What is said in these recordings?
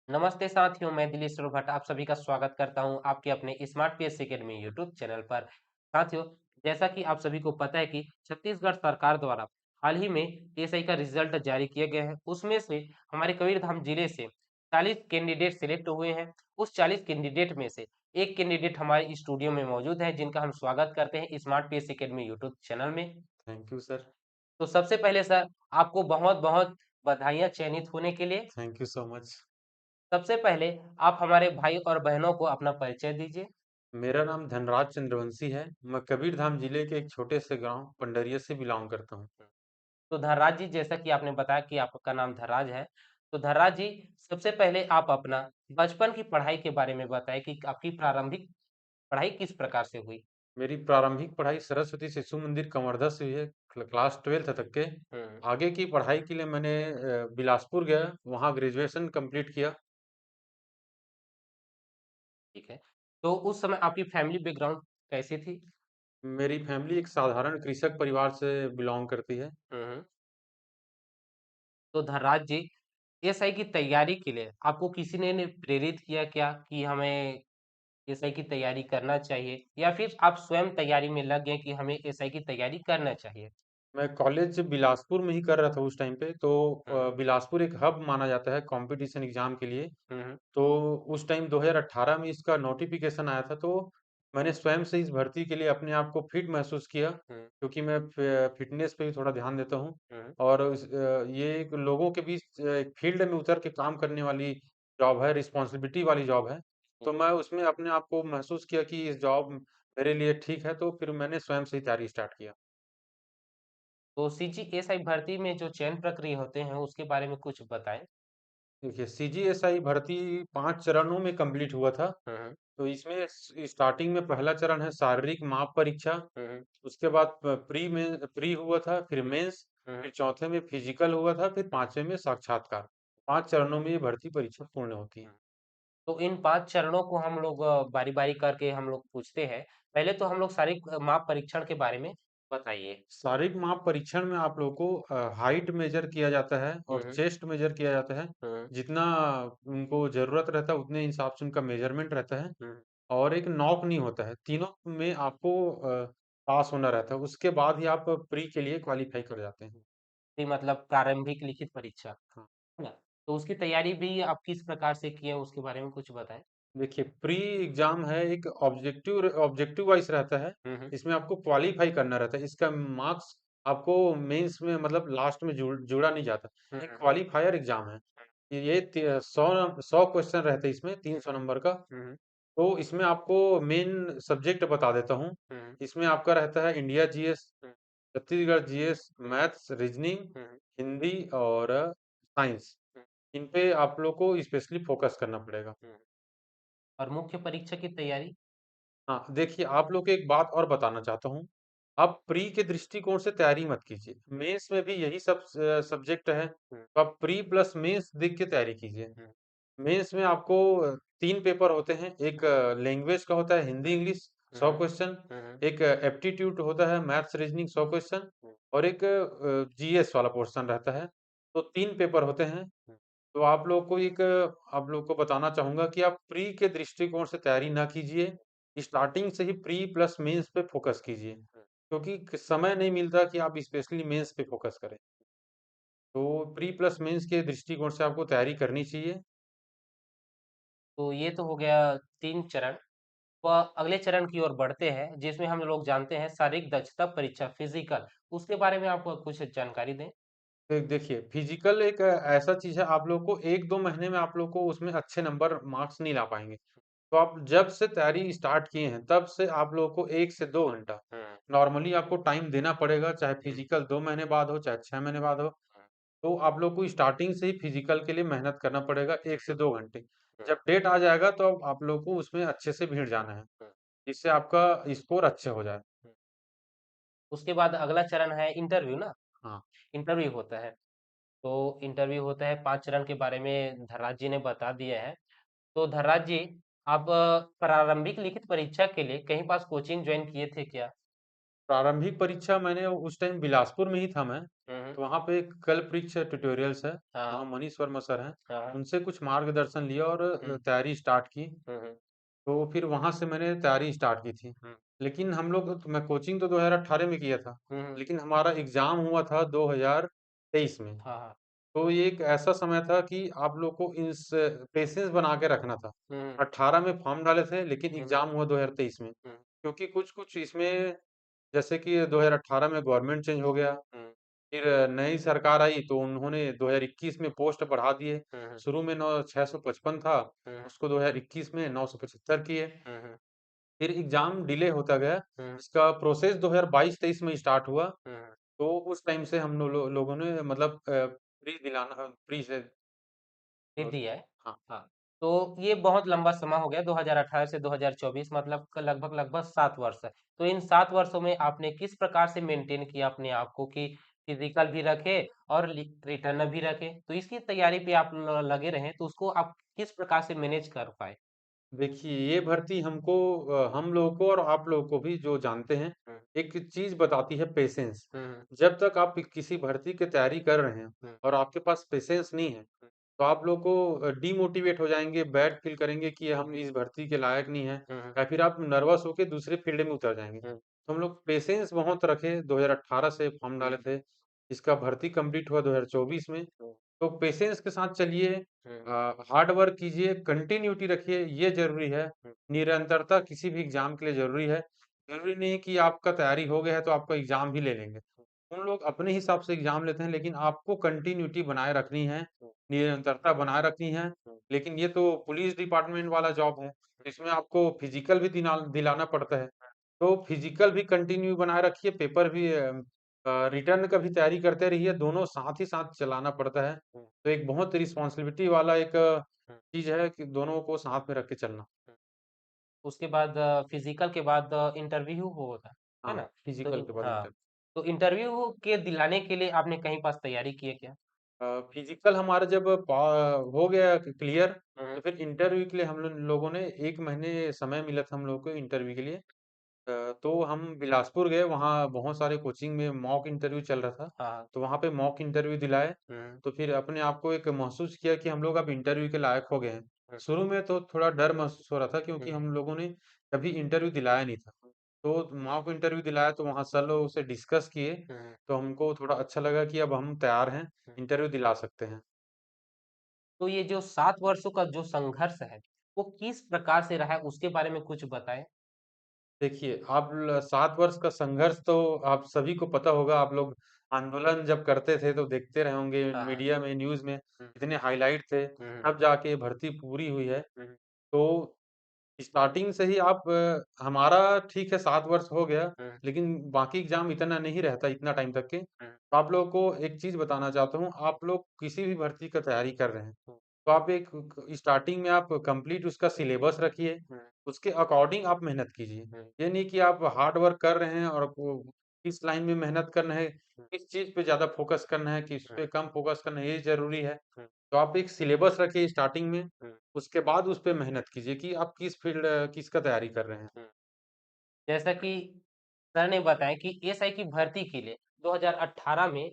नमस्ते साथियों, मैं दिलीप भट्ट आप सभी का स्वागत करता हूं आपके अपने smart PS Academy YouTube channel पर। साथियों, जैसा कि आप सभी को पता है कि छत्तीसगढ़ सरकार द्वारा हाल ही में एएसआई का रिजल्ट जारी किया गया है। उसमें से हमारे कबीरधाम जिले से 40 कैंडिडेट सिलेक्ट हुए हैं। उस 40 कैंडिडेट में से एक कैंडिडेट हमारे स्टूडियो में मौजूद है, जिनका हम स्वागत करते हैं स्मार्ट पीएस एकेडमी यूट्यूब चैनल में। Thank you sir. तो सबसे पहले सर, आपको बहुत बहुत बधाइयां चयनित होने के लिए। Thank you so much. सबसे पहले आप हमारे भाई और बहनों को अपना परिचय दीजिए। मेरा नाम धनराज चंद्रवंशी है। मैं कबीरधाम जिले के एक छोटे से गांव पंडरिया से बिलोंग करता हूं। तो धनराज जी, जैसा कि आपने बताया कि आपका नाम धनराज है, तो धनराज जी, सबसे पहले आप अपना बचपन की पढ़ाई के बारे में बताएं कि आपकी प्रारंभिक पढ़ाई किस प्रकार से हुई। मेरी प्रारंभिक पढ़ाई सरस्वती शिशु मंदिर कवर्धा से हुई है, क्लास 12th तक के। हम्म। आगे की पढ़ाई के लिए मैंने बिलासपुर गया, वहां ग्रेजुएशन कंप्लीट किया। ठीक है। तो उस समय आपकी फैमिली बैकग्राउंड कैसी थी। मेरी फैमिली एक साधारण कृषक परिवार से बिलोंग करती है। हम्म। तो धनराज जी, एसआई की तैयारी के लिए आपको किसी ने प्रेरित किया क्या कि हमें एसआई की तैयारी करना चाहिए, या फिर आप स्वयं तैयारी में लग गए कि हमें एसआई की तैयारी करना चाहिए। मैं कॉलेज बिलासपुर में ही कर रहा था उस टाइम पे, तो हम्म। बिलासपुर एक हब माना जाता है कंपटीशन एग्जाम के लिए। हम्म। तो उस टाइम 2018 में इसका नोटिफिकेशन आया था, तो मैंने स्वयं से इस भर्ती के लिए अपने आप को फिट महसूस किया, हम्म। क्योंकि मैं फिटनेस पे भी थोड़ा ध्यान देता हूँ। हम्म। और ये एक लोगों के बीच एक फील्ड में उतर के काम करने वाली जॉब है, रिस्पॉन्सिबिलिटी वाली जॉब है। तो मैं उसमें अपने आप को महसूस किया कि इस जॉब मेरे लिए ठीक है, तो फिर मैंने स्वयं से ही तैयारी स्टार्ट किया। तो सीजीएसआई भर्ती में जो चयन प्रक्रिया होते हैं उसके बारे में कुछ बताएं। देखिए, सीजीएसआई भर्ती 5 चरणों में कंप्लीट हुआ था। हम्म। तो इसमें स्टार्टिंग में पहला चरण है शारीरिक माप परीक्षा। हम्म। उसके बाद प्री हुआ था, फिर मेंस, हम्म। फिर चौथे में फिजिकल हुआ था, फिर पांचवें में साक्षात्कार। 5 चरणों में ये भर्ती परीक्षा पूर्ण होती है। हम्म। तो इन 5 चरणों को हम लोग बारी बारी करके हम लोग पूछते हैं। पहले तो हम लोग शारीरिक माप परीक्षण के बारे में बताइए। शारीरिक माप परीक्षण में आप लोगों को हाइट मेजर किया जाता है और हम्म। चेस्ट मेजर किया जाता है। हम्म। जितना उनको जरूरत रहता है उतने हिसाब से उनका मेजरमेंट रहता है। हम्म। और एक नॉक नहीं होता है, तीनों में आपको पास होना रहता है, उसके बाद ही आप प्री के लिए क्वालिफाई कर जाते हैं। कि मतलब प्रारंभिक लिखित परीक्षा, हाँ। है ना। तो उसकी तैयारी भी आप किस प्रकार से किए उसके बारे में कुछ बताएं। देखिए, प्री एग्जाम है, एक ऑब्जेक्टिव ऑब्जेक्टिव वाइज रहता है। हम्म। इसमें आपको क्वालिफाई करना रहता है, इसका मार्क्स आपको मेंस में मतलब लास्ट में जोड़ा नहीं जाता। एक हम्म। क्वालिफायर एग्जाम है। ये 100 क्वेश्चन रहते हैं इसमें, 300 नंबर का। हम्म। तो इसमें आपको मेन सब्जेक्ट बता देता हूँ। हम्म। इसमें आपका रहता है इंडिया जीएस, हम्म। छत्तीसगढ़ जीएस, हम्म। मैथ्स, रीजनिंग, हम्म। हिंदी और साइंस। हम्म। इन पे आप लोग को स्पेशली फोकस करना पड़ेगा। हम्म। और मुख्य परीक्षा की तैयारी। हाँ, देखिए, आप लोग को एक बात और बताना चाहता हूँ। आप प्री के दृष्टिकोण से तैयारी मत कीजिए। मेंस में भी यही सब सब्जेक्ट है, हम्म। तो आप प्री प्लस मेंस देख के तैयारी कीजिए। हम्म। मेंस में आपको 3 पेपर होते हैं। एक लैंग्वेज का होता है, हिंदी इंग्लिश, 100 हम्म। क्वेश्चन। हम्म। एक एप्टीट्यूड होता है, मैथ्स रीजनिंग, 100 क्वेश्चन। हम्म। और एक जीएस वाला पोर्शन रहता है। तो 3 पेपर होते हैं। हम्म। तो आप लोग को बताना चाहूंगा कि आप प्री के दृष्टिकोण से तैयारी ना कीजिए। स्टार्टिंग से ही प्री प्लस मेंस पे फोकस कीजिए, क्योंकि समय नहीं मिलता कि आप स्पेशली मेंस पे फोकस करें। तो प्री प्लस मेंस के दृष्टिकोण से आपको तैयारी करनी चाहिए। तो ये तो हो गया 3 चरण। वह अगले चरण की ओर बढ़ते हैं, जिसमें हम लोग जानते हैं शारीरिक दक्षता परीक्षा फिजिकल। उसके बारे में आप कुछ जानकारी दें। देखिए, फिजिकल एक ऐसा चीज है, आप लोग को 1-2 महीने में आप लोग को उसमें अच्छे नंबर मार्क्स नहीं ला पाएंगे। तो आप जब से तैयारी स्टार्ट किए हैं तब से आप लोग को 1 से 2 घंटा हम्म। नॉर्मली आपको टाइम देना पड़ेगा, चाहे हम्म। फिजिकल 2 महीने बाद हो, चाहे 6 महीने बाद हो। तो आप लोग को स्टार्टिंग से ही फिजिकल के लिए मेहनत करना पड़ेगा, 1 से 2 घंटे। हम्म। जब डेट आ जाएगा तो अब आप लोग को उसमें अच्छे से भिड़ जाना है, हम्म। जिससे आपका स्कोर अच्छे हो जाए। हम्म। उसके बाद अगला चरण है इंटरव्यू ना। हाँ। इंटरव्यू होता है। तो इंटरव्यू होता है, 5 चरण के बारे में धर्राज जी ने बता दिया है। तो धर्राज जी, आप प्रारंभिक लिखित परीक्षा के लिए कहीं पास कोचिंग ज्वाइन किए थे क्या। प्रारंभिक परीक्षा मैंने उस टाइम बिलासपुर में ही था मैं, हुँ, हुँ। तो वहाँ पे एक कल्पवृक्ष ट्यूटोरियल्स है, हाँ, वहाँ हाँ। मनीष वर्मा सर हैं, हाँ, हाँ। उनसे कुछ मार्गदर्शन लिया और हुँ। तैयारी स्टार्ट की। हुँ, हुँ। तो फिर वहाँ से मैंने तैयारी स्टार्ट की थी। हुँ। लेकिन हम लोग तो मैं कोचिंग तो 2018 में किया था, हुँ, हुँ। लेकिन हमारा एग्ज़ाम हुआ था 2023 में। हाँ, हाँ। तो ये एक ऐसा समय था कि आप लोग को इस पेशेंस बना के रखना था। हुँ, हुँ। 18 में फॉर्म डाले थे, लेकिन हुँ, हुँ। एग्ज़ाम हुआ 2023 में। हुँ, क्योंकि कुछ-कुछ इसमें जैसे कि 2018 में गवर्नमेंट चेंज हो गया, हुँ। फिर नई सरकार आई तो उन्होंने 2021 में पोस्ट बढ़ा दिए। हुँ, हुँ। शुरू में 655 था, हुँ, हुँ। उसको 2021 में 975 किए। हुँ, हुँ। फिर एग्ज़ाम डिले होता गया, हुँ, इसका प्रोसेस 2022-23 में स्टार्ट हुआ, हुँ। तो उस टाइम से हम लोगों ने मतलब प्री दिलाना प्री से दे दिया है। हाँ, हाँ, तो ये बहुत लंबा समय हो गया 2018 से 2024 मतलब लगभग-लगभग 7 वर्ष। तो इन 7 वर्षों में आपने किस प्रकार से मेंटेन किया अपने आप को कि फिज़िकल भी रखे और रिटर्न भी रखे? तो इसकी तैयारी पे आप लगे रहे, तो उसको आप किस प्रकार से मैनेज कर पाए? देखिए ये भर्ती हमको हम लोगों को और आप लोगों को भी जो जानते हैं, हुँ, एक चीज़ बताती है पेशेंस। हुँ, हुँ, जब तक आप किसी भर्ती की तैयारी कर रहे हैं हुँ, और आपके पास पेशेंस नहीं है, हुँ, तो आप लोग को डिमोटिवेट हो जाएँगे, बैड फ़ील करेंगे कि हम इस भर्ती के लायक नहीं हैं हुँ, हुँ, या फिर आप नर्वस होके दूसरे फ़ील्ड में उतर जाएँगे। हुँ, तो हम लोग पेशेंस बहुत रखे, 2018 से फॉर्म हुँ, डाले थे, इसका भर्ती कंप्लीट हुआ 2024 में। हुँ, तो पेशेंस के साथ चलिए, हुँ, हार्ड वर्क कीजिए, कंटिन्यूटी रखिए, ये ज़रूरी है। हुँ, निरंतरता किसी भी एग्ज़ाम के लिए ज़रूरी है। ज़रूरी नहीं है कि आपका तैयारी हो गया है, तो आपका एग्ज़ाम भी ले लेंगे। उन लोग अपने हिसाब से एग्ज़ाम लेते हैं, लेकिन आपको कंटिन्यूटी बनाए रखनी है, हुँ, निरंतरता बनाए रखनी है। हुँ, लेकिन ये तो पुलिस डिपार्टमेंट वाला जॉब है, इसमें आपको फिज़िकल भी दिलाना पड़ता है। तो फिज़िकल भी कंटिन्यू बनाए रखिए, पेपर भी रिटर्न का भी तैयारी करते रहिए, दोनों साथ ही साथ चलाना पड़ता है। हुँ, तो एक बहुत रिस्पॉन्सिबिलिटी वाला एक हुँ, चीज़ है कि दोनों को साथ में रख के चलना। हुँ। उसके बाद फिज़िकल के बाद इंटरव्यू होगा, है हाँ, ना? तो फिज़िकल के बाद हाँ, इंटरव्यू। तो इंटरव्यू के दिलाने के लिए आपने कहीं पास तैयारी की है क्या? फिज़िकल हमारा जब हो गया क्लियर, हुँ, तो फिर इंटरव्यू के लिए हम लोगों ने 1 महीने समय मिला था हम लोगों को इंटरव्यू के लिए। तो हम बिलासपुर गए, वहाँ बहुत सारे कोचिंग में मॉक इंटरव्यू चल रहा था, हाँ, तो वहाँ पे मॉक इंटरव्यू दिलाए, हुँ, तो फिर अपने आप को एक महसूस किया कि हम लोग अब इंटरव्यू के लायक हो गए हैं। हुँ, शुरू में तो थोड़ा डर महसूस हो रहा था क्योंकि हुँ, हम लोगों ने कभी इंटरव्यू दिलाया नहीं था। तो मॉक इंटरव्यू दिलाया तो वहाँ सर लोग से डिस्कस किए, हुँ, तो हमको थोड़ा अच्छा लगा कि अब हम तैयार हैं, हुँ। इंटरव्यू दिला सकते हैं। तो ये जो 7 वर्षों का जो संघर्ष है, वो किस प्रकार से रहा है उसके बारे में कुछ बताएँ? देखिए, आप 7 वर्ष का संघर्ष तो आप सभी को पता होगा, आप लोग आंदोलन जब करते थे तो देखते रहे होंगे हाँ, हाँ। मीडिया में, न्यूज़ में, हुँ, इतने हाइलाइट थे, हुँ, तब जाके भर्ती पूरी हुई है। हुँ, तो स्टार्टिंग से ही आप हमारा ठीक है 7 वर्ष हो गया, हुँ, लेकिन बाकी एग्ज़ाम इतना नहीं रहता इतना टाइम तक के। हुँ, तो आप लोगों को एक चीज़ बताना चाहता हूँ, आप लोग किसी भी भर्ती का तैयारी कर रहे हैं, हुँ, तो आप एक क स्टार्टिंग में आप कंप्लीट उसका सिलेबस रखिए, हुँ, उसके अकॉर्डिंग आप मेहनत कीजिए। हुँ, ये नहीं कि आप हार्ड वर्क कर रहे हैं और आपको किस लाइन में मेहनत करना है, हुँ, किस चीज़ पे ज़्यादा फ़ोकस करना है, किस हुँ, पे कम फ़ोकस करना है, ये ज़रूरी है। हुँ, तो आप एक सिलेबस रखिए स्टार्टिंग में, हुँ, उसके बाद उस पे मेहनत कीजिए कि आप किस फ़ील्ड किसका तैयारी कर रहे हैं। हुँ। जैसा कि सर ने बताया कि एएसआई की भर्ती के लिए 2018 में,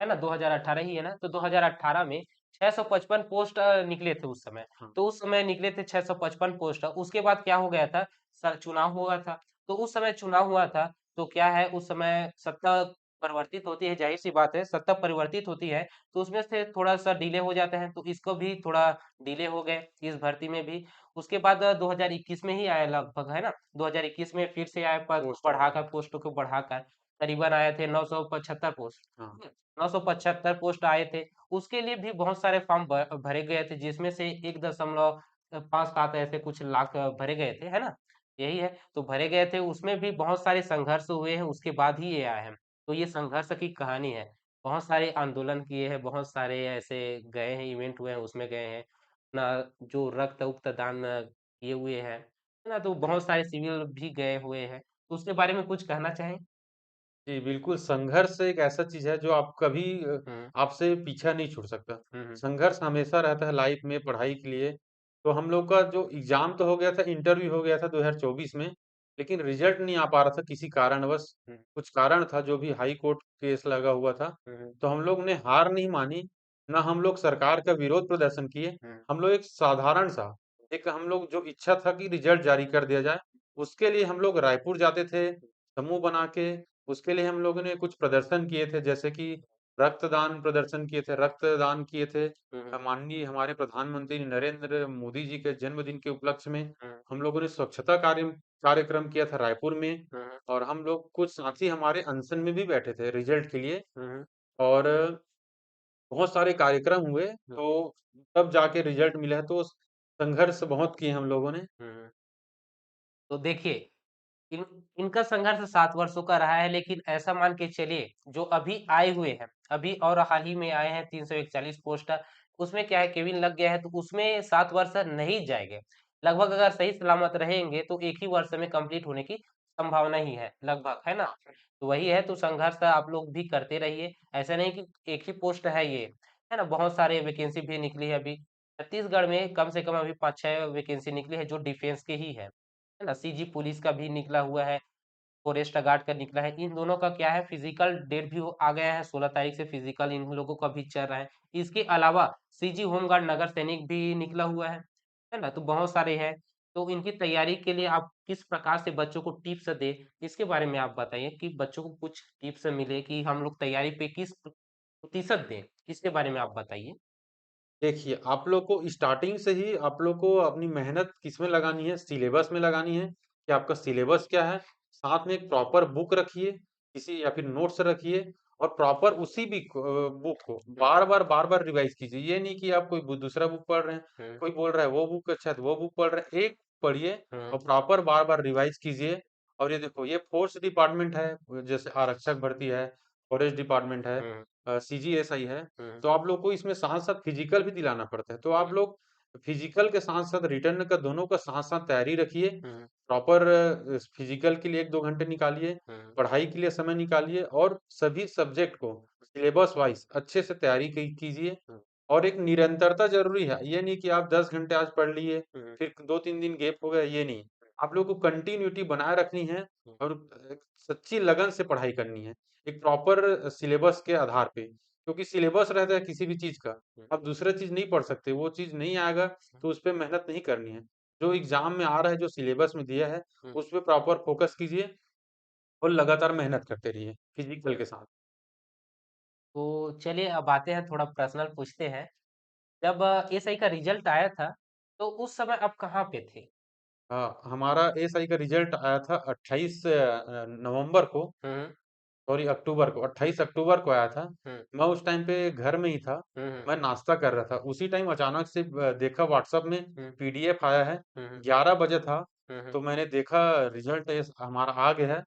है ना? 2018 ही है ना? तो 2018 में 655 पोस्ट निकले थे उस समय। हाँ। तो उस समय निकले थे 655 पोस्ट। उसके बाद क्या हो गया था, चुनाव हुआ था। तो उस समय चुनाव हुआ था, तो क्या है उस समय सत्ता परिवर्तित होती है, ज़ाहिर-सी बात है, सत्ता परिवर्तित होती है, तो उसमें से थोड़ा-सा डिले हो जाता है, तो इसको भी थोड़ा डिले हो गए, इस भर्ती में भी। उसके बाद 2021 में ही आया लगभग, है ना? 2021 में फिर से आया पद को पोस्ट हाँ, बढ़ाकर पोस्टों को बढ़ाकर करीबन आए थे 975 पोस्ट। हाँ। 975 पोस्ट आए थे। उसके लिए भी बहुत सारे फॉर्म भरे गए थे जिसमें से 1.5-7 ऐसे कुछ लाख भरे गए थे, है ना? यही है, तो भरे गए थे उसमें भी बहुत सारे संघर्ष हुए हैं उसके बाद ही ये आया है। तो ये संघर्ष की कहानी है। बहुत सारे आंदोलन किए हैं, बहुत सारे ऐसे गए हैं, इवेंट हुए हैं उसमें गए हैं। अपना जो रक्त-उक्त दान किए हुए हैं, है ना? तो बहुत सारे सिविल भी गए हुए हैं। तो उसके बारे में कुछ कहना चाहें? जी, बिल्कुल संघर्ष एक ऐसा चीज़ है जो आप कभी हुँ, आपसे पीछा नहीं छूट सकता। हुँ, हुँ, संघर्ष हमेशा रहता है लाइफ में पढ़ाई के लिए। तो हम लोग का जो एग्ज़ाम तो हो गया था, इंटरव्यू हो गया था 2024 में। लेकिन रिजल्ट नहीं आ पा रहा था किसी कारणवश। हुँ, कुछ कारण था जो भी हाई कोर्ट केस लगा हुआ था। हुँ, हुँ, तो हम लोग ने हार नहीं मानी, ना हम लोग सरकार का विरोध प्रदर्शन किए। हुँ, हम लोग एक साधारण-सा एक हम लोग जो इच्छा था कि रिजल्ट जारी कर दिया जाए, उसके लिए हम लोग रायपुर जाते थे, समूह बना के। उसके लिए हम लोगों ने कुछ प्रदर्शन किए थे, जैसे कि रक्तदान प्रदर्शन किए थे, रक्तदान किए थे। हुँ, हुँ, माननीय हमारे प्रधानमंत्री नरेंद्र मोदी जी के जन्मदिन के उपलक्ष्य में हुँ, हम लोगों ने स्वच्छता कार्यक्रम किया था रायपुर में। हुँ, और हम लोग कुछ साथी हमारे अनशन में भी बैठे थे रिजल्ट के लिए। हुँ, और बहुत सारे कार्यक्रम हुए, हुँ, तो तब जाके रिजल्ट मिला। तो संघर्ष बहुत किए हम लोगों ने। हुँ। तो देखिए, इन इनका संघर्ष 7 वर्षों का रहा है, लेकिन ऐसा मान के चलिए, जो अभी आए हुए हैं, अभी और हाल ही में आए हैं 341 पोस्ट, उसमें क्या है केबिन लग गया है, तो उसमें 7 वर्ष नहीं जाएँगे। लगभग अगर सही सलामत रहेंगे, तो 1 ही वर्ष में कंप्लीट होने की संभावना ही है, लगभग, है ना? तो वही है, तो संघर्ष आप लोग भी करते रहिए। ऐसा नहीं कि एक ही पोस्ट है ये, है ना? बहुत सारे वैकेंसी भी निकली है अभी। छत्तीसगढ़ में कम से कम अभी 5-6 वैकेंसी निकली है, जो डिफेंस के ही है ना? सीजी पुलिस का भी निकला हुआ है, फॉरेस्ट गार्ड का निकला है। इन दोनों का क्या है फिजिकल डेट भी आ गया है, 16 तारीख से फिजिकल इन लोगों का भी चल रहा है। इसके अलावा सीजी होमगार्ड नगर सैनिक भी निकला हुआ है ना? तो बहुत सारे हैं। तो इनकी तैयारी के लिए आप किस प्रकार से बच्चों को टिप्स दें, इसके बारे में आप बताइए कि बच्चों को कुछ टिप्स मिले कि हम लोग तैयारी पे किस प्रतिशत दें? इसके बारे में आप बताइए। देखिए, आप लोग को स्टार्टिंग से ही आप लोग को अपनी मेहनत किसमें लगानी है, सिलेबस में लगानी है कि आपका सिलेबस क्या है। साथ में एक प्रॉपर बुक रखिए, किसी या फिर नोट्स रखिए और प्रॉपर उसी भी बुक को हुँ, बार-बार रिवाइज़ कीजिए। ये नहीं कि आप कोई दूसरा बुक पढ़ रहे हैं, हुँ, कोई बोल रहा है वो बुक अच्छा है तो वो बुक पढ़ रहे हैं। एक पढ़िए हुँ, और प्रॉपर बार-बार रिवाइज़ कीजिए। और ये देखो, ये फोर्स डिपार्टमेंट है, जैसे आरक्षक भर्ती है, फॉरेस्ट डिपार्टमेंट है, हुँ, सीजीएसआई है। हुँ, तो आप लोग को इसमें साथ-साथ फिजिकल भी दिलाना पड़ता है। तो आप लोग फिजिकल के साथ-साथ रिटर्न का दोनों का साथ-साथ तैयारी रखिए। हुँ, प्रॉपर फिजिकल के लिए 1-2 घंटे निकालिए, हुँ, पढ़ाई के लिए समय निकालिए और सभी सब्जेक्ट को सिलेबस वाइज़ अच्छे से तैयारी कीजिए। हुँ, और एक निरंतरता ज़रूरी है। ये नहीं कि आप 10 घंटे आज पढ़ लिए, हुँ, फिर 2-3 दिन गैप हो गया, ये नहीं। आप लोगों को कंटिन्यूटी बनाए रखनी है हुँ, और एक सच्ची लगन से पढ़ाई करनी है, एक प्रॉपर सिलेबस के आधार पे। क्योंकि सिलेबस रहता है किसी भी चीज़ का, हुँ, आप दूसरा चीज़ नहीं पढ़ सकते, वो चीज़ नहीं आएगा तो उस पे मेहनत नहीं करनी है। जो एग्ज़ाम में आ रहा है, जो सिलेबस में दिया है, हुँ। उस पे प्रॉपर फ़ोकस कीजिए और लगातार मेहनत करते रहिए, फिज़िकल के साथ। तो चलिए अब आते हैं थोड़ा पर्सनल पूछते हैं। जब एसआई का रिज़ल्ट आया था, तो उस समय आप कहाँ पे थे? हमारा एएसआई का रिज़ल्ट आया था 28 नवंबर को, हुँ, सॉरी अक्टूबर को, 28 अक्टूबर को आया था। हुँ, मैं उस टाइम पे घर में ही था, हुँ, हुँ, मैं नाश्ता कर रहा था। उसी टाइम अचानक से देखा व्हाट्सएप में हुँ, पीडीएफ आया है, हुँ, हुँ, 11 बजे था, हुँ, हुँ, तो मैंने देखा रिज़ल्ट हमारा आ गया है।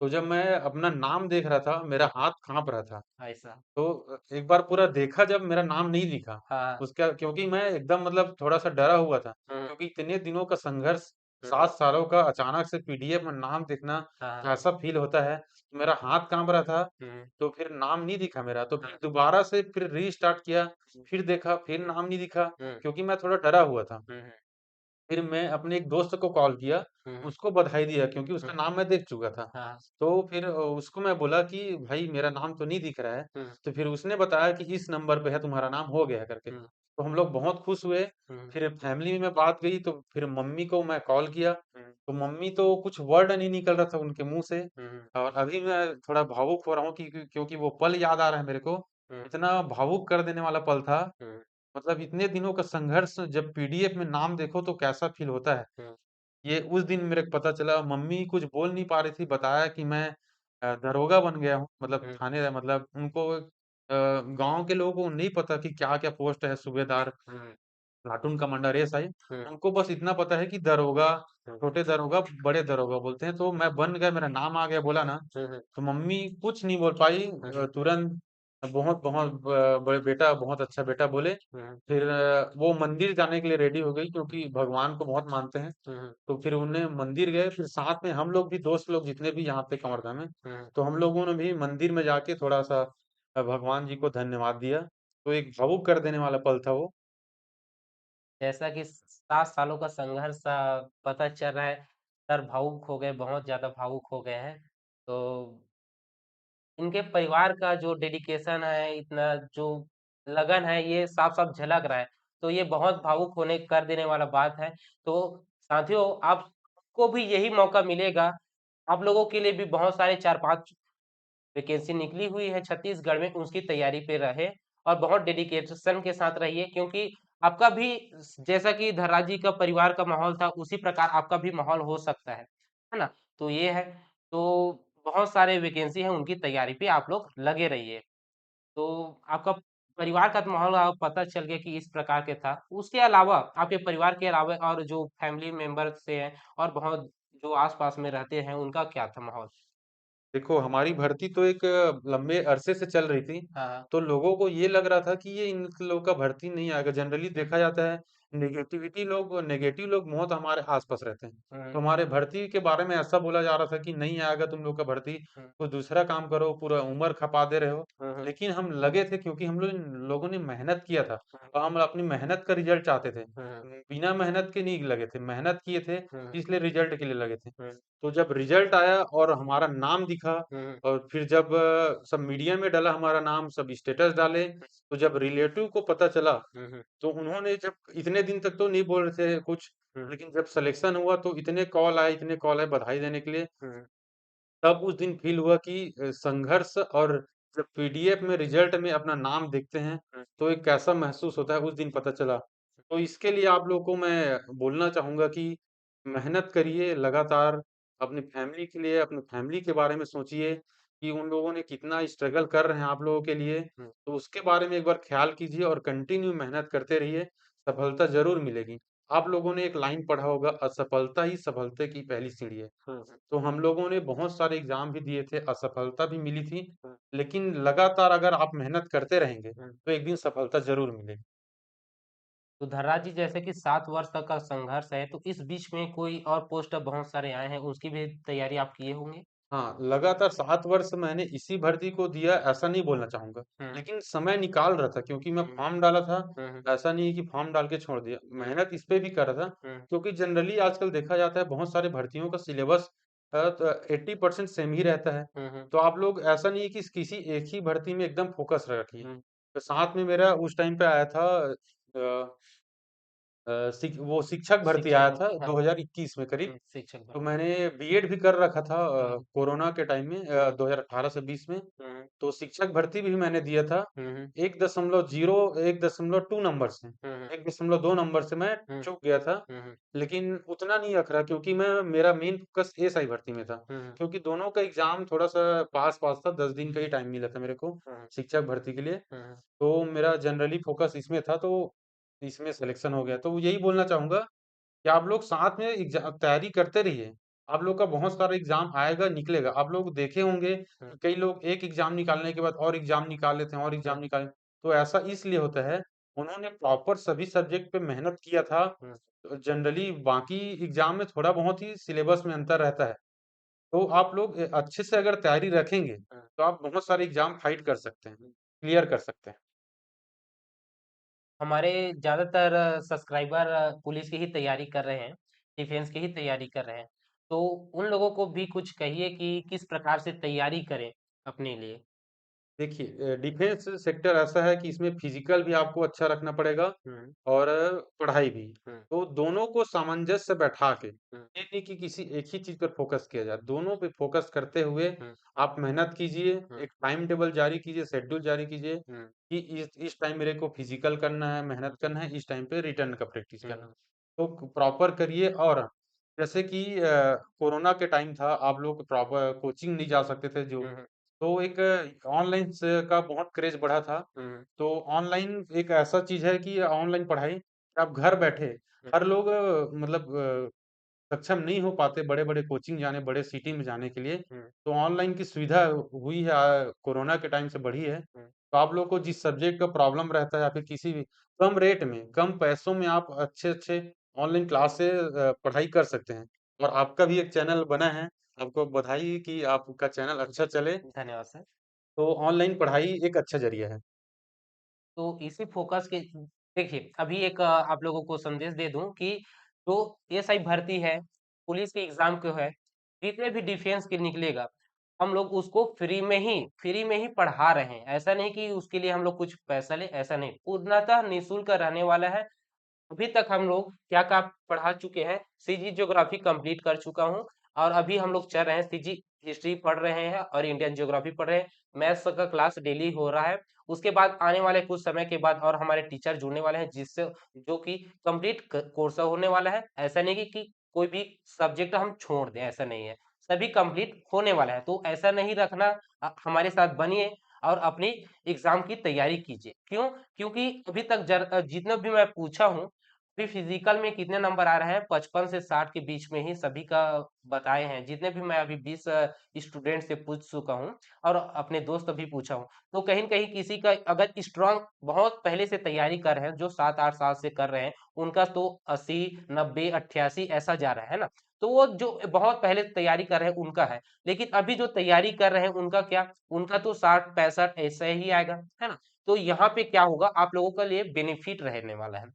तो जब मैं अपना नाम देख रहा था, मेरा हाथ काँप रहा था। ऐसा। तो एक बार पूरा देखा जब मेरा नाम नहीं दिखा, हाँ, उसका क्योंकि मैं एकदम मतलब थोड़ा-सा डरा हुआ था, हुँ, क्योंकि इतने दिनों का संघर्ष, हुँ, 7 सालों का अचानक से पीडीएफ में नाम दिखना हाँ, कैसा फ़ील होता है। तो मेरा हाथ काँप रहा था, हुँ, तो फिर नाम नहीं दिखा मेरा, तो फिर हाँ, दोबारा से फिर रीस्टार्ट किया, हुँ, फिर देखा, फिर नाम नहीं दिखा, हुँ, क्योंकि मैं थोड़ा डरा हुआ था। हुँ, हुँ, फिर मैं अपने एक दोस्त को कॉल किया, हुँ, उसको बधाई दिया क्योंकि हुँ, उसका नाम मैं देख चुका था। हाँ, तो फिर उसको मैं बोला कि भाई मेरा नाम तो नहीं दिख रहा है, हुँ, तो फिर उसने बताया कि इस नंबर पे है तुम्हारा नाम हो गया करके। हुँ, तो हम लोग बहुत खुश हुए, हुँ, फिर फैमिली में बात गई तो फिर मम्मी को मैं कॉल किया, हुँ, तो मम्मी तो कुछ वर्ड नहीं निकल रहा था उनके मुँह से। हुँ, और अभी मैं थोड़ा भावुक हो रहा हूँ क्योंकि वो पल याद आ रहा है मेरे को, हुँ, इतना भावुक कर देने वाला पल था। हुँ, मतलब इतने दिनों का संघर्ष जब पीडीएफ में नाम देखो तो कैसा फ़ील होता है। हुँ, ये उस दिन मेरे को पता चला। मम्मी कुछ बोल नहीं पा रही थी, बताया कि मैं दरोगा बन गया हूँ, मतलब हुँ, थाने मतलब उनको गाँव के लोगों को नहीं पता कि क्या-क्या पोस्ट है, सूबेदार, हुँ, प्लाटून कमांडर, एएसआई। हुँ, उनको बस इतना पता है कि दरोगा, हुँ, छोटे दरोगा, बड़े दरोगा बोलते हैं, तो मैं बन गया, मेरा नाम आ गया बोला ना, हुँ, हुँ, तो मम्मी कुछ नहीं बोल पाई। हुँ, हुँ, तुरंत बहुत-बहुत ब बड़े बेटा, बहुत अच्छा बेटा बोले। हुँ, फिर वो मंदिर जाने के लिए रेडी हो गई क्योंकि भगवान को बहुत मानते हैं। हुँ, तो फिर उन्हें मंदिर गए, फिर साथ में हम लोग भी दोस्त लोग जितने भी यहाँ पे कवर्धा में, हुँ। तो हम लोगों ने भी मंदिर में जाके थोड़ा-सा भगवान जी को धन्यवाद दिया। तो एक भावुक कर देने वाला पल था वो। जैसा कि 7 सालों का संघर्ष पता चल रहा है, सर भावुक हो गए, बहुत ज़्यादा भावुक हो गए हैं। तो इनके परिवार का जो डेडिकेशन है, इतना जो लगन है, ये साफ-साफ झलक रहा है। तो ये बहुत भावुक होने कर देने वाला बात है। तो साथियों, आपको भी यही मौका मिलेगा। आप लोगों के लिए भी बहुत सारे 4-5 वैकेंसी निकली हुई है छत्तीसगढ़ में, उसकी तैयारी पे रहे और बहुत डेडिकेशन के साथ रहिए, क्योंकि आपका भी जैसा कि धर्राज जी का परिवार का माहौल था, उसी प्रकार आपका भी माहौल हो सकता है ना? तो ये है, तो बहुत सारे वैकेंसी हैं, उनकी तैयारी पे आप लोग लगे रहिए। तो आपका परिवार का तो माहौल पता चल गया कि इस प्रकार के था। उसके अलावा, आपके परिवार के अलावा और जो फैमिली मेंबर से हैं और बहुत जो आस-पास में रहते हैं, उनका क्या था माहौल? देखो, हमारी भर्ती तो एक लंबे अरसे से चल रही थी, हाँ, हाँ। तो लोगों को ये लग रहा था कि ये इन लोगों का भर्ती नहीं आएगा। जनरली हुँ, देखा जाता है, नेगेटिव लोग बहुत हमारे आस-पास रहते हैं। हुँ, तो हमारे भर्ती के बारे में ऐसा बोला जा रहा था कि नहीं आएगा तुम लोग का भर्ती, हुँ, कोई दूसरा काम करो, पूरा उम्र खपा दे रहे हो। हुँ, हुँ, लेकिन हम लगे थे क्योंकि हम लोगों ने मेहनत किया था और हम अपनी मेहनत का रिज़ल्ट चाहते थे। हुँ, बिना मेहनत के नहीं लगे थे, मेहनत किए थे, हुँ, इसलिए रिज़ल्ट के लिए लगे थे। हुँ, तो जब रिज़ल्ट आया और हमारा नाम दिखा हुँ, और फिर जब सब मीडिया में डला हमारा नाम, सब स्टेटस डाले, तो जब रिलेटिव को पता चला, हुँ, हुँ, तो उन्होंने जब इतने दिन तक तो नहीं बोल रहे थे कुछ, हुँ, लेकिन जब सिलेक्शन हुआ तो इतने कॉल आए बधाई देने के लिए, हुँ, तब उस दिन फ़ील हुआ कि संघर्ष और जब पीडीएफ में रिज़ल्ट में अपना नाम देखते हैं, हुँ, तो एक कैसा महसूस होता है, उस दिन पता चला। तो इसके लिए आप लोगों को मैं बोलना चाहूँगा कि मेहनत करिए लगातार, अपनी फैमिली के लिए, अपनी फैमिली के बारे में सोचिए कि उन लोगों ने कितना स्ट्रगल कर रहे हैं आप लोगों के लिए, हुँ, तो उसके बारे में एक बार ख़्याल कीजिए और कंटिन्यू मेहनत करते रहिए, सफलता ज़रूर मिलेगी। आप लोगों ने एक लाइन पढ़ा होगा, असफलता ही सफलता की पहली सीढ़ी है। हुँ, हुँ, तो हम लोगों ने बहुत सारे एग्ज़ाम भी दिए थे, असफलता भी मिली थी, हुँ, लेकिन लगातार अगर आप मेहनत करते रहेंगे, हुँ। तो एक दिन सफलता ज़रूर मिलेगी। तो धर्राज जी, जैसे कि 7 वर्ष तक का संघर्ष है, तो इस बीच में कोई और पोस्ट बहुत सारे आए हैं, उसकी भी तैयारी आप किए होंगे? हाँ, लगातार 7 वर्ष मैंने इसी भर्ती को दिया, ऐसा नहीं बोलना चाहूँगा, हुँ, लेकिन समय निकाल रहा था क्योंकि मैं हुँ, फॉर्म डाला था, हुँ, हुँ, ऐसा नहीं है कि फॉर्म डाल के छोड़ दिया। हुँ, मेहनत इस पे भी कर रहा था, हुँ, क्योंकि जनरली आजकल देखा जाता है बहुत सारे भर्तियों का सिलेबस तो 80% सेम ही रहता है। हुँ, हुँ, तो आप लोग ऐसा नहीं है कि किसी एक ही भर्ती में एकदम फ़ोकस रखिए। हुँ, तो साथ में मेरा उस टाइम पे आया था वो शिक्षक भर्ती शिक्षक आया था भर्ती, हाँ, 2021 में करीब। शिक्षक तो भर्ती। मैंने बीएड भी कर रखा था हुँ, कोरोना के टाइम में हुँ, 2018 से 20 में। हुँ, तो शिक्षक भर्ती भी मैंने दिया था। हुँ, हुँ, 1.0 1.2 नंबर से, हुँ, हुँ, 1.2 नंबर से मैं हुँ, चूक गया था। हुँ, हुँ, लेकिन उतना नहीं अखरा क्योंकि मैं मेरा मेन फ़ोकस एएसआई भर्ती में था। हुँ, क्योंकि दोनों का एग्ज़ाम थोड़ा-सा पास-पास था, 10 दिन का ही टाइम मिला था मेरे को हुँ, शिक्षक भर्ती के लिए। हुँ, तो मेरा जनरली फ़ोकस इसमें था, तो इसमें सिलेक्शन हो गया। तो यही बोलना चाहूँगा कि आप लोग साथ में तैयारी करते रहिए। आप लोग का बहुत सारा एग्ज़ाम आएगा, निकलेगा। आप लोग देखे होंगे हुँ, कि कई लोग एक एग्ज़ाम निकालने के बाद और एग्ज़ाम निकाल लेते हैं और हुँ, एग्ज़ाम निकाल तो ऐसा इसलिए होता है, उन्होंने प्रॉपर सभी सब्जेक्ट पे मेहनत किया था। हुँ, जनरली बाकी एग्ज़ाम में थोड़ा बहुत ही सिलेबस में अंतर रहता है। तो आप लोग अच्छे से अगर तैयारी रखेंगे, हुँ। तो आप बहुत सारे एग्ज़ाम फाइट कर सकते हैं, क्लियर कर सकते हैं। हमारे ज़्यादातर सब्सक्राइबर पुलिस की ही तैयारी कर रहे हैं, डिफेंस की ही तैयारी कर रहे हैं। तो उन लोगों को भी कुछ कहिए कि किस प्रकार से तैयारी करें अपने लिए? देखिए डिफेंस सेक्टर ऐसा है कि इसमें फिजिकल भी आपको अच्छा रखना पड़ेगा हुँ, और पढ़ाई भी। हुँ, तो दोनों को सामंजस्य बैठा के, हुँ, ये नहीं कि किसी एक ही चीज़ पर फ़ोकस किया जाए, दोनों पे फ़ोकस करते हुए हुँ, आप मेहनत कीजिए, हुँ, एक टाइम टेबल जारी कीजिए, शेड्यूल जारी कीजिए हुँ, कि इस टाइम मेरे को फिजिकल करना है, मेहनत करना है, इस टाइम पे रिटन का प्रैक्टिस हुँ, करना है। हुँ, तो प्रॉपर करिए और जैसे कि कोरोना के टाइम था, आप लोग प्रॉपर कोचिंग नहीं जा सकते थे जो, हुँ, हुँ, तो एक ऑनलाइन से का बहुत क्रेज़ बढ़ा था। हुँ, तो ऑनलाइन एक ऐसा चीज़ है कि ऑनलाइन पढ़ाई आप घर बैठे हुँ, हर लोग सक्षम नहीं हो पाते बड़े-बड़े कोचिंग जाने, बड़े सिटी में जाने के लिए। हुँ, तो ऑनलाइन की सुविधा हुई है कोरोना के टाइम से बढ़ी है। हुँ, तो आप लोग को जिस सब्जेक्ट का प्रॉब्लम रहता है या फिर किसी भी कम रेट में, कम पैसों में आप अच्छे-अच्छे ऑनलाइन क्लास से पढ़ाई कर सकते हैं। और आपका भी एक चैनल बना है। आपको बधाई कि आपका चैनल अच्छा चले। धन्यवाद सर। तो ऑनलाइन पढ़ाई एक अच्छा ज़रिया है। तो इसी फ़ोकस के देखिए, अभी एक आप लोगों को संदेश दे दूँ कि जो एएसआई भर्ती है, पुलिस के एग्जाम को है, जितने भी डिफेंस के निकलेगा, हम लोग उसको फ्री में ही पढ़ा रहे हैं। ऐसा नहीं कि उसके लिए हम लोग कुछ पैसा ले, ऐसा नहीं, पूर्णतः निःशुल्क रहने वाला है। अभी तक हम लोग क्या क्या पढ़ा चुके हैं, सीजी ज्योग्राफी कंप्लीट कर चुका हूँ, और अभी हम लोग चल रहे हैं सीजी हिस्ट्री पढ़ रहे हैं और इंडियन ज्योग्राफी पढ़ रहे हैं। मैथ्स का क्लास डेली हो रहा है। उसके बाद आने वाले कुछ समय के बाद और हमारे टीचर जुड़ने वाले हैं, जिससे जो कि कंप्लीट कोर्स होने वाला है। ऐसा नहीं कि कोई भी सब्जेक्ट हम छोड़ दें, ऐसा नहीं है, सभी कंप्लीट होने वाला है। तो ऐसा नहीं रखना, हमारे साथ बनिए और अपनी एग्जाम की तैयारी कीजिए। क्यों? क्योंकि अभी तक जितना भी मैं पूछा हूँ, अभी फिजिकल में कितने नंबर आ रहे हैं, 55 से 60 के बीच में ही सभी का बताए हैं। जितने भी मैं अभी 20 स्टूडेंट से पूछ चुका हूँ और अपने दोस्त भी पूछा हूँ, तो कहीं न कहीं किसी का अगर स्ट्रांग बहुत पहले से तैयारी कर रहे हैं, जो 7-8 साल से कर रहे हैं, उनका तो 80, 90, 88 ऐसा जा रहा है ना? तो वो जो बहुत पहले से तैयारी कर रहे हैं, उनका है। लेकिन अभी जो तैयारी कर रहे हैं, उनका क्या? उनका तो 60-65 ऐसा ही आएगा, है ना? तो यहाँ पे क्या होगा, आप लोगों के लिए बेनिफिट रहने वाला है।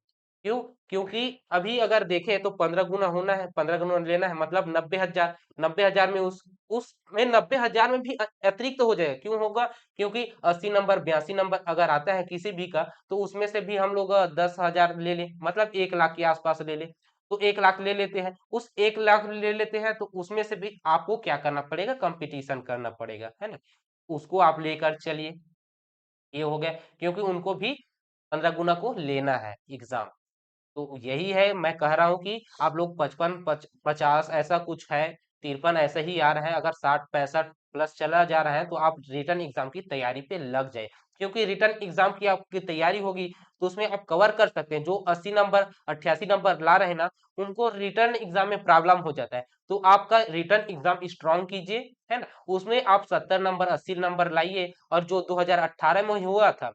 क्यों? क्योंकि अभी अगर देखें तो 15 गुना होना है, 15 गुना लेना है, मतलब 90,000, 90,000 में उसमें 90,000 में भी अतिरिक्त हो जाएगा। क्यों होगा? क्योंकि 80 नंबर, 82 नंबर अगर आता है किसी भी का, तो उसमें से भी हम लोग 10,000 ले लें, मतलब 1 लाख के आसपास ले लें। तो 1 लाख ले लेते हैं, उस 1 लाख ले लेते हैं, तो उसमें से भी आपको क्या करना पड़ेगा? कंपटीशन करना पड़ेगा, है ना? उसको आप लेकर चलिए, ये हो गया। क्योंकि उनको भी 15 गुना को लेना है एग्जाम। तो यही है, मैं कह रहा हूँ कि आप लोग 55, 50 ऐसा कुछ है, 53 ऐसा ही आ रहा है। अगर 60-65 प्लस चला जा रहा है, तो आप रिटर्न एग्जाम की तैयारी पे लग जाए। क्योंकि रिटर्न एग्जाम की आपकी तैयारी होगी, तो उसमें आप कवर कर सकते हैं। जो 80 नंबर, 88 नंबर ला रहे हैं ना, उनको रिटर्न एग्जाम में प्रॉब्लम हो जाता है। तो आपका रिटर्न एग्जाम स्ट्रांग कीजिए, है ना? उसमें आप 70 नंबर, 80 नंबर लाइए। और जो 2018 में हुआ था,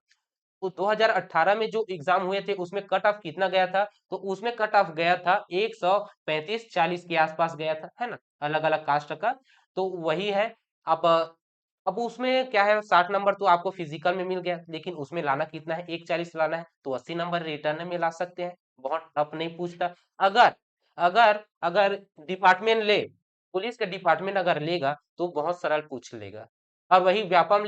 वो 2018 में जो एग्जाम हुए थे, उसमें कट ऑफ कितना गया था? तो उसमें कट ऑफ गया था 135-40 के आसपास गया था, है ना? अलग अलग कास्ट का। तो वही है। अब अब उसमें क्या है, 60 नंबर तो आपको फिजिकल में मिल गया, लेकिन उसमें लाना कितना है, 140 लाना है, तो 80 नंबर रिटर्न में ला सकते हैं। बहुत टफ नहीं पूछता। अगर अगर अगर डिपार्टमेंट ले, पुलिस का डिपार्टमेंट अगर लेगा, तो बहुत सरल पूछ लेगा। और वही व्यापम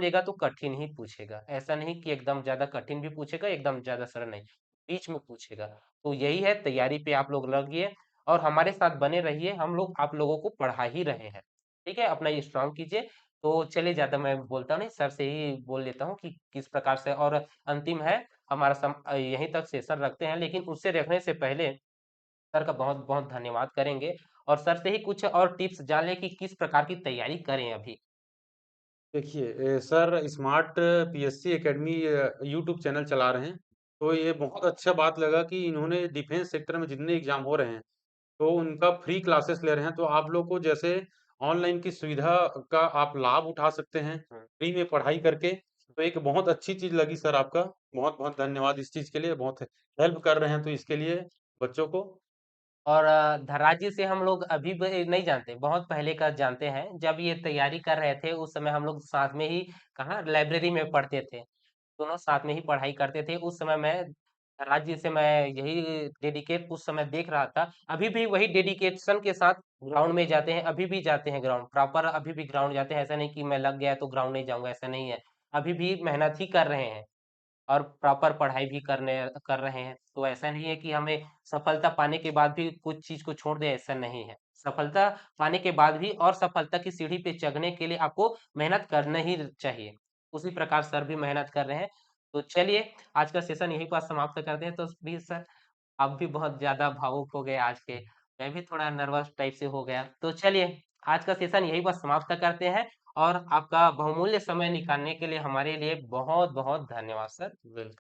लेगा तो कठिन ही पूछेगा। ऐसा नहीं कि एकदम ज्यादा कठिन भी पूछेगा, एकदम ज्यादा सरल नहीं, बीच में पूछेगा। तो यही है, तैयारी पे आप लोग लगिए और हमारे साथ बने रहिए। हम लोग आप लोगों को पढ़ा ही रहे हैं, ठीक है? अपना ये स्ट्रांग कीजिए। तो चलिए, ज्यादा मैं बोलता नहीं, सर से ही बोल लेता हूँ कि किस प्रकार से। और अंतिम है हमारा यहीं तक सेशन रखते हैं, लेकिन उससे रखने से पहले सर का बहुत बहुत धन्यवाद करेंगे, और सर से ही कुछ और टिप्स जान लें कि किस प्रकार की तैयारी करें अभी। देखिए sir smart PSC academy YouTube channel चला रहे हैं। तो ये बहुत अच्छा बात लगा कि इन्होंने डिफेंस सेक्टर में जितने एग्जाम हो रहे हैं, तो उनका फ्री क्लासेस ले रहे हैं। तो आप लोग को जैसे ऑनलाइन की सुविधा का आप लाभ उठा सकते हैं, हम्म। फ्री में पढ़ाई करके। तो एक बहुत अच्छी चीज़ लगी सर आपका। बहुत-बहुत धन्यवाद इस चीज़ के लिए, बहुत हेल्प कर रहे हैं तो इसके लिए बच्चों को। और धनराज से हम लोग अभी भी नहीं जानते, बहुत पहले का जानते हैं। जब ये तैयारी कर रहे थे, उस समय हम लोग साथ में ही, कहाँ, लाइब्रेरी में पढ़ते थे। दोनों साथ में ही पढ़ाई करते थे। उस समय मैं राज्य से मैं यही डेडिकेट उस समय देख रहा था। अभी भी वही डेडिकेशन के साथ ग्राउंड में जाते हैं, अभी भी जाते हैं ग्राउंड प्रॉपर, अभी भी ग्राउंड जाते हैं। ऐसा नहीं कि मैं लग गया तो ग्राउंड नहीं जाऊंगा, ऐसा नहीं है। अभी भी मेहनत ही कर रहे हैं और प्रॉपर पढ़ाई भी कर रहे हैं। तो ऐसा नहीं है कि हमें सफलता पाने के बाद भी कुछ चीज को छोड़ दे, ऐसा नहीं है। सफलता पाने के बाद भी और सफलता की सीढ़ी पे चढ़ने के लिए आपको मेहनत करना ही चाहिए। उसी प्रकार सर भी मेहनत कर रहे हैं। तो चलिए, आज का सेशन यहीं पर समाप्त करते हैं। तो प्लीज सर, आप भी बहुत ज्यादा भावुक हो गए आज के, मैं भी थोड़ा नर्वस टाइप से हो गया। तो चलिए, आज का सेशन यहीं पर समाप्त करते हैं। और आपका बहुमूल्य समय निकालने के लिए हमारे लिए बहुत बहुत धन्यवाद सर। वेल